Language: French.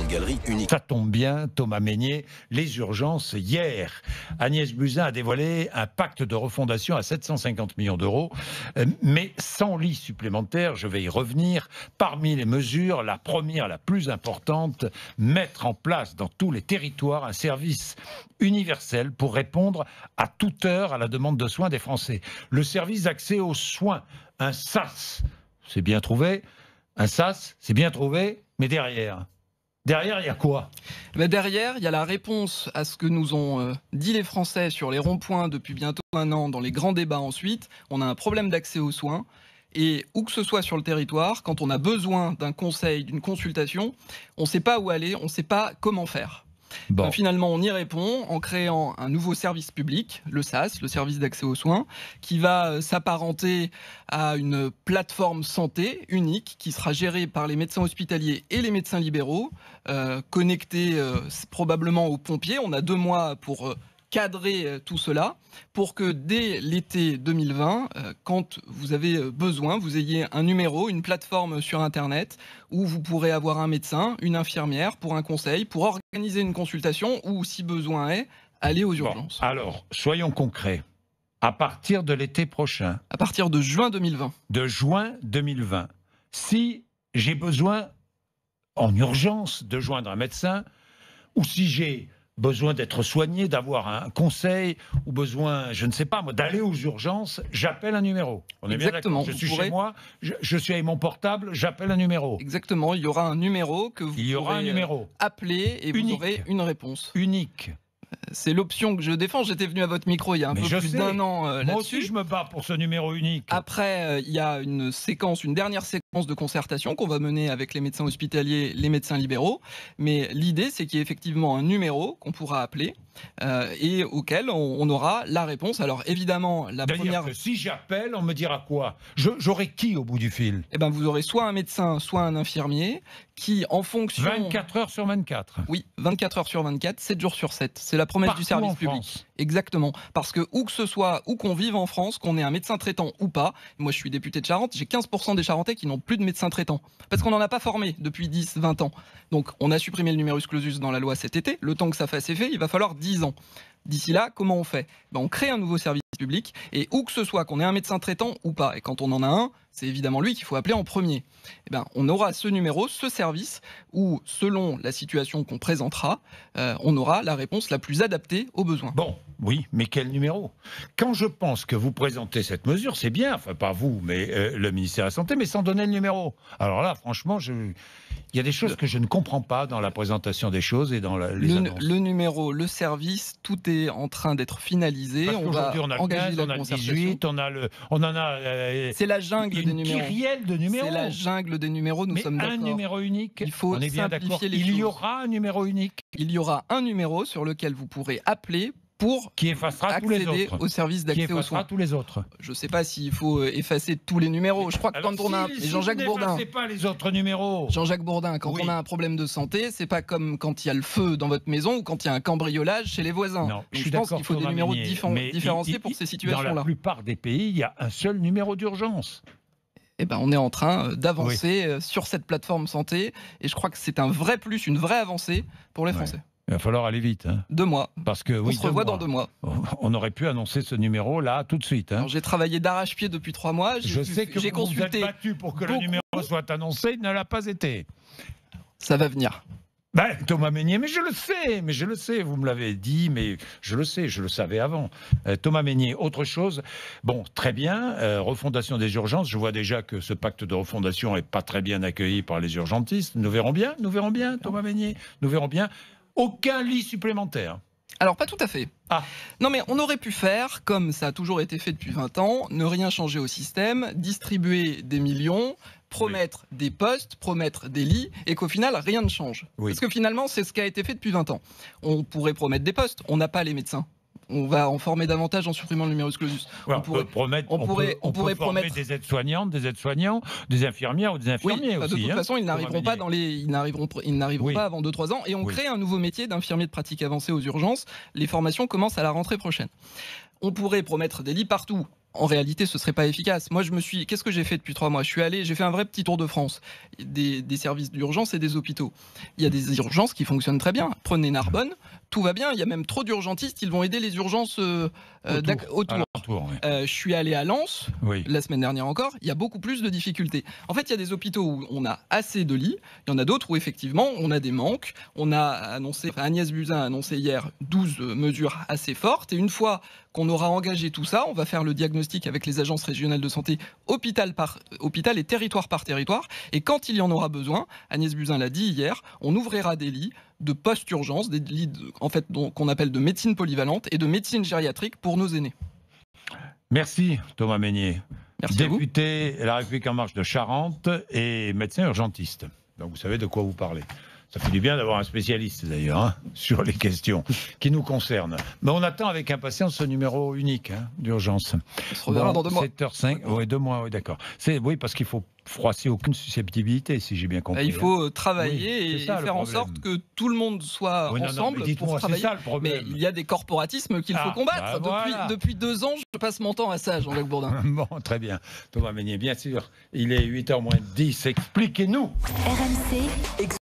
galerie unique. Ça tombe bien, Thomas Mesnier, les urgences hier. Agnès Buzyn a dévoilé un pacte de refondation à 750 millions d'euros, mais sans lits supplémentaires, je vais y revenir. Parmi les mesures, la première, la plus importante, mettre en place dans tous les territoires un service universel pour répondre à toute heure à la demande de soins des Français. Le service d'accès aux soins, un SAS, c'est bien trouvé, un SAS, c'est bien trouvé, mais derrière, il y a quoi ? Derrière, il y a la réponse à ce que nous ont dit les Français sur les ronds-points depuis bientôt un an, dans les grands débats ensuite. On a un problème d'accès aux soins. Et où que ce soit sur le territoire, quand on a besoin d'un conseil, d'une consultation, on ne sait pas où aller, on ne sait pas comment faire. Bon. Finalement, on y répond en créant un nouveau service public, le SAS, le service d'accès aux soins, qui va s'apparenter à une plateforme santé unique qui sera gérée par les médecins hospitaliers et les médecins libéraux, connectés probablement aux pompiers. On a 2 mois pour cadrer tout cela pour que dès l'été 2020, quand vous avez besoin, vous ayez un numéro, une plateforme sur Internet où vous pourrez avoir un médecin, une infirmière pour un conseil, pour organiser une consultation ou, si besoin est, aller aux urgences. Alors, soyons concrets. À partir de l'été prochain. À partir de juin 2020. De juin 2020. Si j'ai besoin, en urgence, de joindre un médecin, ou si j'ai besoin d'être soigné, d'avoir un conseil, ou besoin, je ne sais pas, moi, d'aller aux urgences, j'appelle un numéro. On est bien d'accord. Je suis chez moi, je suis avec mon portable, j'appelle un numéro. Exactement, il y aura un numéro que vous pourrez appeler et vous aurez une réponse. Unique. C'est l'option que je défends. J'étais venu à votre micro il y a un peu plus d'1 an là-dessus. Moi aussi, je me bats pour ce numéro unique. Après, il y a une dernière séquence de concertation qu'on va mener avec les médecins hospitaliers, les médecins libéraux. Mais l'idée, c'est qu'il y ait effectivement un numéro qu'on pourra appeler et auquel on aura la réponse. Alors évidemment, la première... Que si j'appelle, on me dira quoi ? J'aurai qui au bout du fil ? Eh ben, vous aurez soit un médecin, soit un infirmier qui, en fonction... 24 heures sur 24. Oui, 24 heures sur 24, 7 jours sur 7. C'est la promesse du service public. France. Exactement. Parce que où que ce soit, où qu'on vive en France, qu'on ait un médecin traitant ou pas, moi je suis député de Charente, j'ai 15% des Charentais qui n'ont plus de médecin traitant. Parce qu'on n'en a pas formé depuis 10-20 ans. Donc on a supprimé le numerus clausus dans la loi cet été. Le temps que ça fasse effet, il va falloir 10 ans. D'ici là, comment on fait ? On crée un nouveau service public et où que ce soit, qu'on ait un médecin traitant ou pas, et quand on en a un, c'est évidemment lui qu'il faut appeler en premier. On aura ce numéro, ce service, où selon la situation qu'on présentera, on aura la réponse la plus adaptée aux besoins. Bon, oui, mais quel numéro ? Quand je pense que vous présentez cette mesure, c'est bien, enfin pas vous, mais le ministère de la Santé, mais sans donner le numéro. Alors là, franchement, il y a des choses que je ne comprends pas dans la présentation des choses et dans les annonces. Le numéro, le service, tout est en train d'être finalisé. Parce qu'aujourd'hui, on a le 15, on a le 18, on en a... c'est la jungle des numéros. Kyrielle de numéros. C'est la jungle des numéros, nous sommes d'accord. Mais un numéro unique, il faut on est bien d'accord. Il y aura un numéro unique. Il y aura un numéro sur lequel vous pourrez appeler pour qui effacera tous les autres. Au service d'accès aux soins. Tous les autres. Je ne sais pas s'il faut effacer tous les numéros. Je crois que quand on a Jean-Jacques Bourdin, n'effacez pas les autres numéros. Jean-Jacques Bourdin, quand on a un problème de santé, c'est pas comme quand il y a le feu dans votre maison ou quand il y a un cambriolage chez les voisins. Non, je pense qu'il faut des numéros différenciés pour ces situations-là. Dans la plupart des pays, il y a un seul numéro d'urgence. On est en train d'avancer sur cette plateforme santé et je crois que c'est un vrai plus, une vraie avancée pour les Français. Il va falloir aller vite. 2 mois. Parce que, on se revoit dans 2 mois. On aurait pu annoncer ce numéro là tout de suite. J'ai travaillé d'arrache-pied depuis 3 mois. Je sais que vous vous êtes battu pour que le numéro soit annoncé, il ne l'a pas été. Ça va venir. Thomas Mesnier, mais je le sais, vous me l'avez dit, mais je le sais, je le savais avant. Thomas Mesnier, autre chose. Bon, très bien, refondation des urgences. Je vois déjà que ce pacte de refondation n'est pas très bien accueilli par les urgentistes. Nous verrons bien, Thomas Mesnier, nous verrons bien. Aucun lit supplémentaire. Alors, pas tout à fait. Non, mais on aurait pu faire, comme ça a toujours été fait depuis 20 ans, ne rien changer au système, distribuer des millions, promettre des postes, promettre des lits, et qu'au final, rien ne change. Parce que finalement, c'est ce qui a été fait depuis 20 ans. On pourrait promettre des postes, on n'a pas les médecins. On va en former davantage en supprimant le numerus clausus. On pourrait promettre des aides-soignantes, des aides-soignants, des infirmières ou des infirmiers aussi. De toute façon, ils n'arriveront pas pas avant 2-3 ans. Et on crée un nouveau métier d'infirmier de pratique avancée aux urgences. Les formations commencent à la rentrée prochaine. On pourrait promettre des lits partout. En réalité, ce serait pas efficace. Moi, qu'est-ce que j'ai fait depuis 3 mois? J'ai fait un vrai petit tour de France, des services d'urgence et des hôpitaux. Il y a des urgences qui fonctionnent très bien. Prenez Narbonne, tout va bien. Il y a même trop d'urgentistes, ils vont aider les urgences autour. Oui. Je suis allé à Lens, Oui. la semaine dernière encore, il y a beaucoup plus de difficultés. En fait, il y a des hôpitaux où on a assez de lits, il y en a d'autres où effectivement on a des manques. Agnès Buzyn a annoncé hier 12 mesures assez fortes, et une fois qu'on aura engagé tout ça, on va faire le diagnostic avec les agences régionales de santé, hôpital par hôpital et territoire par territoire, et quand il y en aura besoin, Agnès Buzyn l'a dit hier, on ouvrira des lits de post-urgence, des lits qu'on appelle de médecine polyvalente et de médecine gériatrique pour nos aînés. Merci Thomas Mesnier, Merci député La République En Marche de Charente et médecin urgentiste. Donc vous savez de quoi vous parlez. Ça fait du bien d'avoir un spécialiste d'ailleurs sur les questions qui nous concernent. Mais on attend avec impatience ce numéro unique d'urgence. On se reverra dans 2 mois. 7h05, oui 2 mois, oui d'accord. Oui, parce qu'il faut froisser aucune susceptibilité, si j'ai bien compris. Il faut travailler et faire en sorte que tout le monde soit ensemble pour travailler. C'est ça le problème. Mais il y a des corporatismes qu'il faut combattre. Depuis 2 ans, je passe mon temps à ça, Jean-Jacques Bourdin. Bon, très bien. Thomas Mesnier, bien sûr. Il est 8h moins 10. Expliquez-nous. RMC.